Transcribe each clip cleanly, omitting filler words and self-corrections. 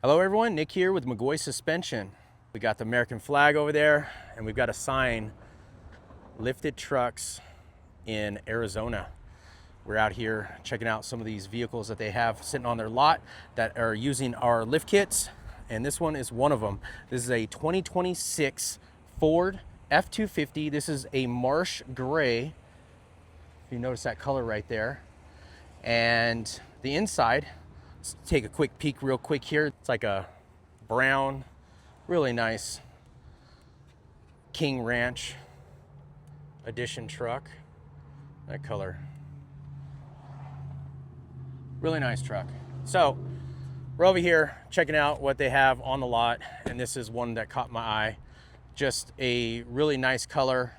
Hello everyone, Nick here with McGaughys Suspension. We got the American flag over there and we've got a sign, lifted trucks in Arizona. We're out here checking out some of these vehicles that they have sitting on their lot that are using our lift kits, and this one is one of them. This is a 2026 Ford F250. This is a marsh gray, if you notice that color right there. And the inside, let's take a quick peek real quick here. It's like a brown, really nice King Ranch edition truck. That color. Really nice truck. So we're over here checking out what they have on the lot, and this is one that caught my eye. Just a really nice color,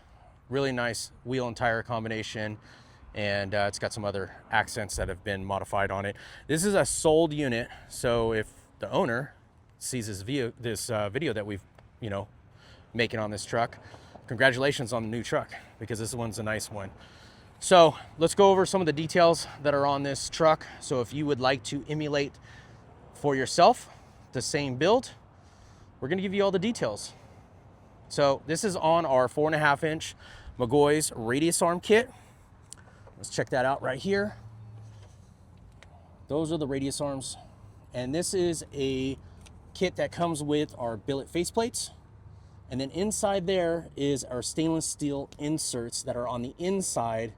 really nice wheel and tire combination. And it's got some other accents that have been modified on it. This is a sold unit, so if the owner sees this video that we've, making on this truck, congratulations on the new truck, because this one's a nice one. So let's go over some of the details that are on this truck. So if you would like to emulate for yourself the same build, we're gonna give you all the details. So this is on our 4.5 inch McGaughys radius arm kit. Let's check that out right here. Those are the radius arms. And this is a kit that comes with our billet faceplates. And then inside there is our stainless steel inserts that are on the inside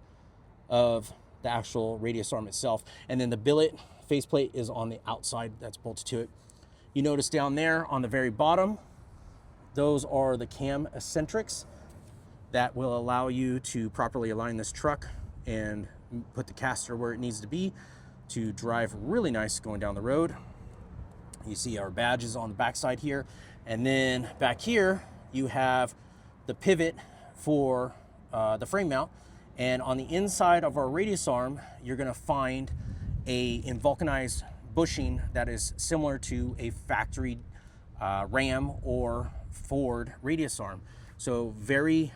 of the actual radius arm itself. And then the billet faceplate is on the outside that's bolted to it. You notice down there on the very bottom, those are the cam eccentrics that will allow you to properly align this truck and put the caster where it needs to be to drive really nice going down the road. You see our badges on the backside here, and then back here you have the pivot for the frame mount. And on the inside of our radius arm, you're going to find a vulcanized bushing that is similar to a factory Ram or Ford radius arm. So very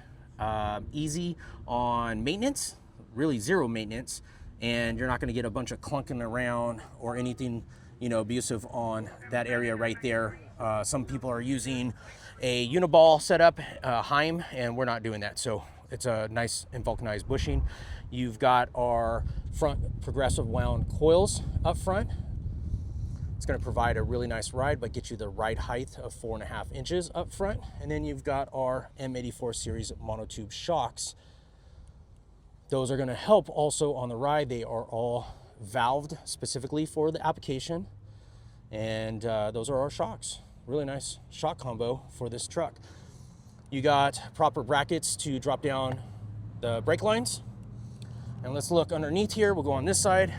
easy on maintenance. Really zero maintenance, and you're not going to get a bunch of clunking around or anything abusive on that area right there. Some people are using a uniball setup, Heim, and we're not doing that. So it's a nice and vulcanized bushing. You've got our front progressive wound coils up front. It's going to provide a really nice ride, but get you the ride height of 4.5 inches up front. And then you've got our M84 series monotube shocks. Those are going to help also on the ride. They are all valved specifically for the application. And those are our shocks. Really nice shock combo for this truck. You got proper brackets to drop down the brake lines. And let's look underneath here. We'll go on this side.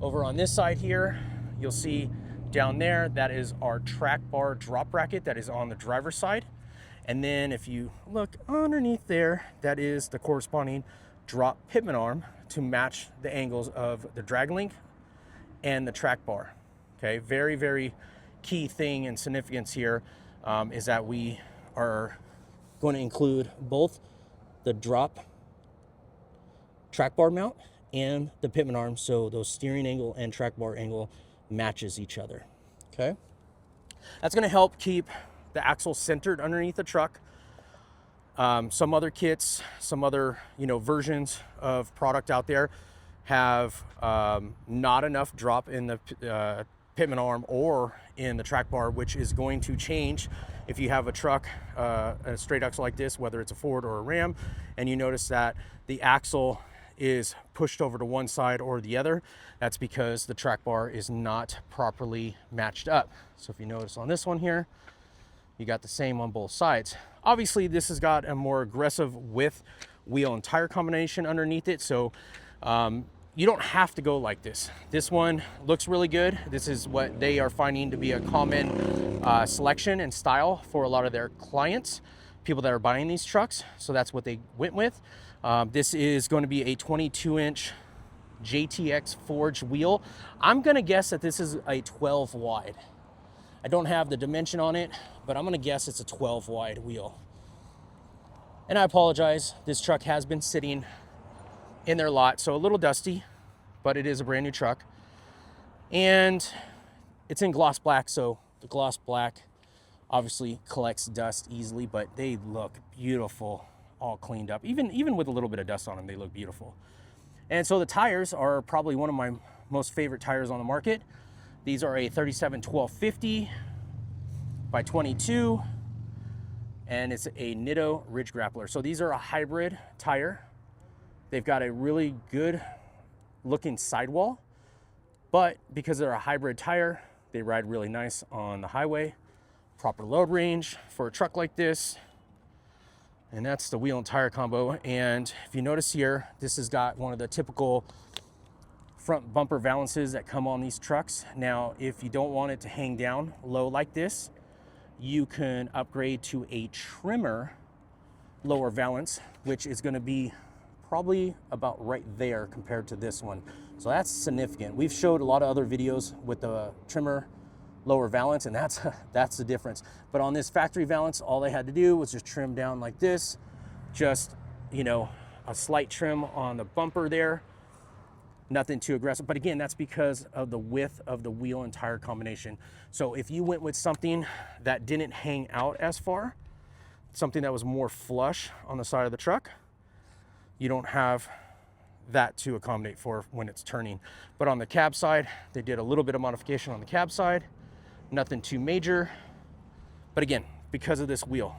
Over on this side here, you'll see down there, that is our track bar drop bracket that is on the driver's side. And then if you look underneath there, that is the corresponding drop pitman arm to match the angles of the drag link and the track bar. Okay, very, very key thing and significance here is that we are going to include both the drop track bar mount and the pitman arm, so those steering angle and track bar angle matches each other. Okay, that's going to help keep the axle centered underneath the truck. Some other kits, some other versions of product out there have not enough drop in the pitman arm or in the track bar, which is going to change if you have a truck, a straight axle like this, whether it's a Ford or a Ram, and you notice that the axle is pushed over to one side or the other. That's because the track bar is not properly matched up. So if you notice on this one here, you got the same on both sides. Obviously, this has got a more aggressive width wheel and tire combination underneath it, so you don't have to go like this. This one looks really good. This is what they are finding to be a common selection and style for a lot of their clients, people that are buying these trucks, so that's what they went with. This is going to be a 22-inch JTX forged wheel. I'm gonna guess that this is a 12 wide. I don't have the dimension on it, but I'm gonna guess it's a 12 wide wheel. And I apologize, this truck has been sitting in their lot, so a little dusty, but it is a brand new truck. And it's in gloss black, so the gloss black obviously collects dust easily, but they look beautiful, all cleaned up. Even with a little bit of dust on them, they look beautiful. And so the tires are probably one of my most favorite tires on the market. These are a 37-12-50 by 22, and it's a Nitto Ridge Grappler. So these are a hybrid tire. They've got a really good looking sidewall, but because they're a hybrid tire, they ride really nice on the highway. Proper load range for a truck like this. And that's the wheel and tire combo. And if you notice here, this has got one of the typical front bumper valances that come on these trucks. Now, if you don't want it to hang down low like this, you can upgrade to a trimmer lower valance, which is going to be probably about right there compared to this one. So that's significant. We've showed a lot of other videos with the trimmer lower valance, and that's the difference. But on this factory valance, all they had to do was just trim down like this, just, you know, a slight trim on the bumper there, nothing too aggressive. But again, that's because of the width of the wheel and tire combination. So if you went with something that didn't hang out as far, something that was more flush on the side of the truck, you don't have that to accommodate for when it's turning. But on the cab side, they did a little bit of modification on the cab side, nothing too major. But again, because of this wheel,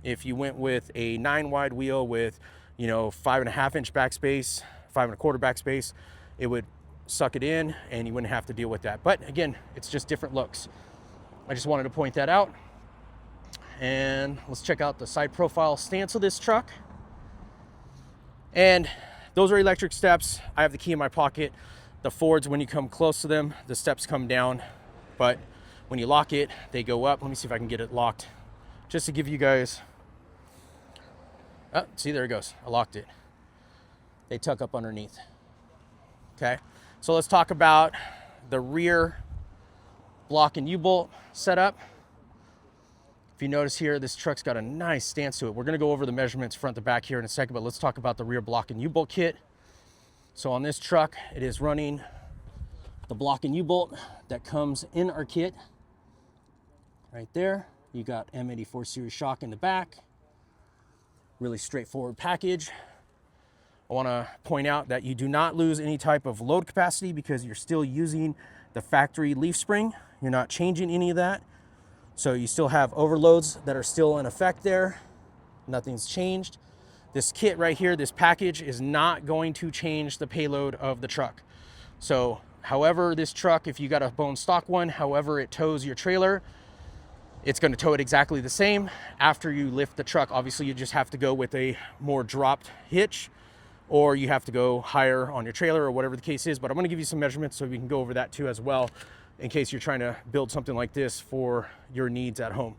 if you went with a 9 wide wheel with, you know, 5.5 inch backspace, 5.25 backspace, it would suck it in and you wouldn't have to deal with that. But again, it's just different looks. I just wanted to point that out. And let's check out the side profile stance of this truck. And those are electric steps. I have the key in my pocket. The Fords, when you come close to them, the steps come down, but when you lock it, they go up. Let me see if I can get it locked, just to give you guys, oh, see, there it goes. I locked it. They tuck up underneath. Okay, so let's talk about the rear block and U-bolt setup. If you notice here, this truck's got a nice stance to it. We're gonna go over the measurements front to back here in a second, but let's talk about the rear block and U-bolt kit. So on this truck, it is running the block and U-bolt that comes in our kit. Right there, you got M84 series shock in the back. Really straightforward package. I wanna point out that you do not lose any type of load capacity because you're still using the factory leaf spring. You're not changing any of that. So you still have overloads that are still in effect there. Nothing's changed. This kit right here, this package is not going to change the payload of the truck. So however this truck, if you got a bone stock one, however it tows your trailer, it's going to tow it exactly the same. After you lift the truck, obviously you just have to go with a more dropped hitch, or you have to go higher on your trailer or whatever the case is. But I'm going to give you some measurements so we can go over that too as well, in case you're trying to build something like this for your needs at home.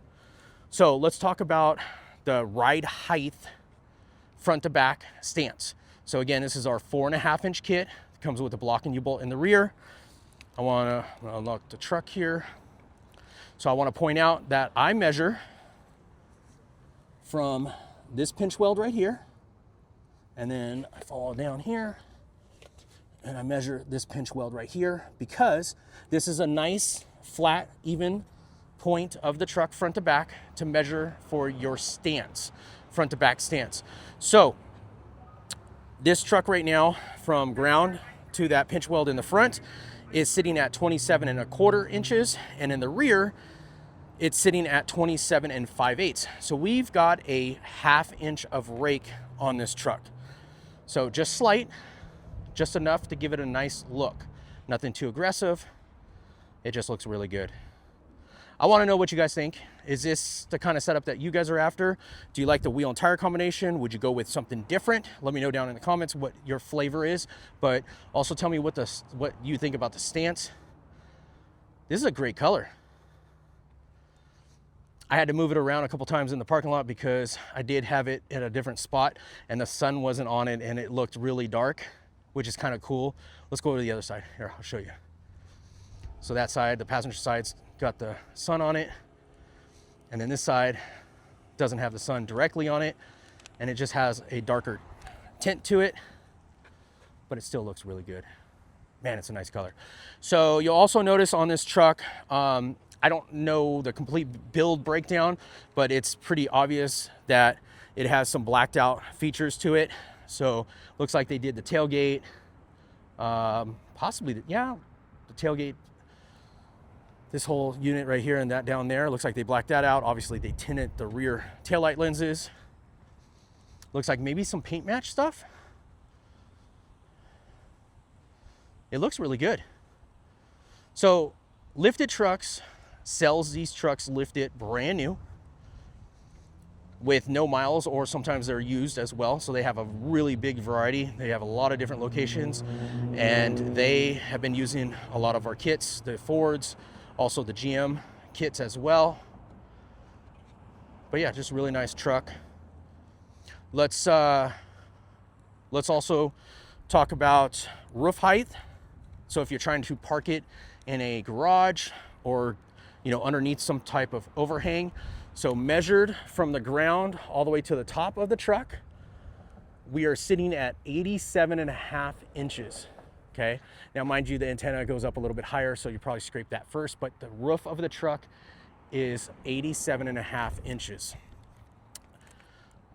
So let's talk about the ride height front to back stance. So again, this is our 4.5 inch kit. It comes with a block and U-bolt in the rear. I want to unlock the truck here. So I want to point out that I measure from this pinch weld right here, and then I follow down here and I measure this pinch weld right here, because this is a nice flat even point of the truck front to back to measure for your stance, front to back stance. So this truck right now, from ground to that pinch weld in the front, is sitting at 27.25 inches, and in the rear it's sitting at 27 5/8. So we've got a 1/2 inch of rake on this truck. So just slight, just enough to give it a nice look. Nothing too aggressive. It just looks really good. I want to know what you guys think. Is this the kind of setup that you guys are after? Do you like the wheel and tire combination? Would you go with something different? Let me know down in the comments what your flavor is, but also tell me what you think about the stance. This is a great color. I had to move it around a couple times in the parking lot because I did have it at a different spot and the sun wasn't on it and it looked really dark, which is kind of cool. Let's go to the other side. Here, I'll show you. So that side, the passenger side's got the sun on it, and then this side doesn't have the sun directly on it, and it just has a darker tint to it, but it still looks really good. Man, it's a nice color. So you'll also notice on this truck, I don't know the complete build breakdown, but it's pretty obvious that it has some blacked out features to it. So looks like they did the tailgate, possibly, the tailgate, this whole unit right here and that down there. Looks like they blacked that out. Obviously they tinted the rear taillight lenses. Looks like maybe some paint match stuff. It looks really good. So Lifted Trucks sells these trucks lifted brand new with no miles, or sometimes they're used as well. So they have a really big variety. They have a lot of different locations, and they have been using a lot of our kits, the Fords, also the GM kits as well. But yeah, just a really nice truck. Let's also talk about roof height. So if you're trying to park it in a garage or, you know, underneath some type of overhang, so measured from the ground all the way to the top of the truck, we are sitting at 87.5 inches. Okay. Now, mind you, the antenna goes up a little bit higher, so you probably scrape that first, but the roof of the truck is 87.5 inches.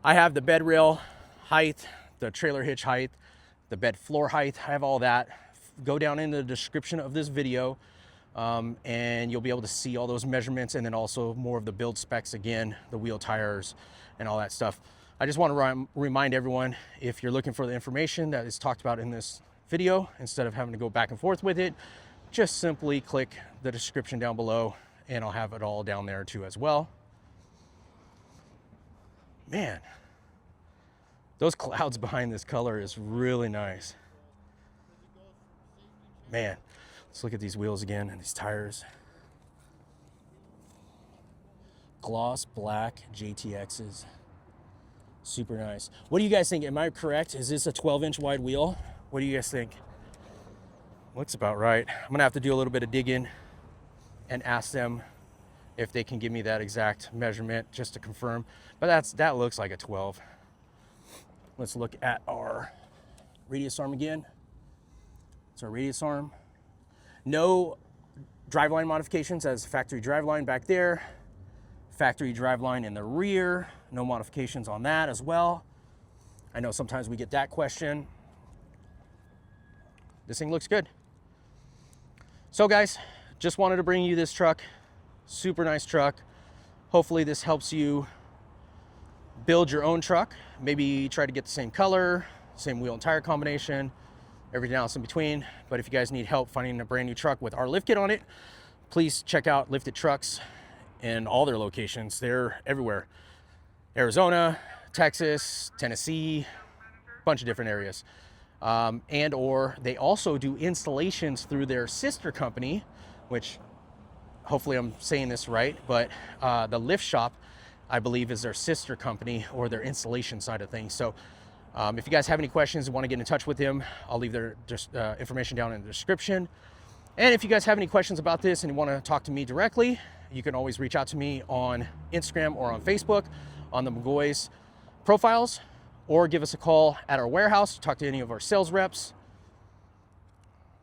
I have the bed rail height, the trailer hitch height, the bed floor height. I have all that. Go down in the description of this video, and you'll be able to see all those measurements, and then also more of the build specs, again, the wheel tires and all that stuff. I just want to remind everyone, if you're looking for the information that is talked about in this video, instead of having to go back and forth with it, just simply click the description down below, and I'll have it all down there too as well. Man, those clouds behind this color is really nice. Man, let's look at these wheels again and these tires. Gloss black JTXs. Super nice. What do you guys think? Am I correct? Is this a 12-inch wide wheel? What do you guys think? Looks about right. I'm gonna have to do a little bit of digging and ask them if they can give me that exact measurement just to confirm. But that looks like a 12. Let's look at our radius arm again. It's our radius arm. No driveline modifications, as factory driveline back there. Factory driveline in the rear. No modifications on that as well. I know sometimes we get that question. This thing looks good. So guys, just wanted to bring you this truck. Super nice truck. Hopefully this helps you build your own truck. Maybe try to get the same color, same wheel and tire combination, everything else in between. But if you guys need help finding a brand new truck with our lift kit on it, please check out Lifted Trucks and all their locations. They're everywhere. Arizona, Texas, Tennessee, a bunch of different areas. And or they also do installations through their sister company, which hopefully I'm saying this right, but the Lift Shop, I believe, is their sister company or their installation side of things. So if you guys have any questions and want to get in touch with them, I'll leave their information down in the description. And if you guys have any questions about this and you want to talk to me directly, you can always reach out to me on Instagram or on Facebook on the McGaughys profiles, or give us a call at our warehouse, talk to any of our sales reps.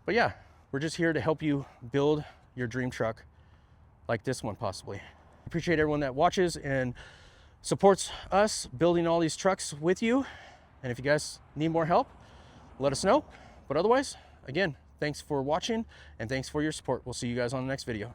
But yeah, we're just here to help you build your dream truck like this one possibly. Appreciate everyone that watches and supports us building all these trucks with you. And if you guys need more help, let us know. But otherwise, again, thanks for watching and thanks for your support. We'll see you guys on the next video.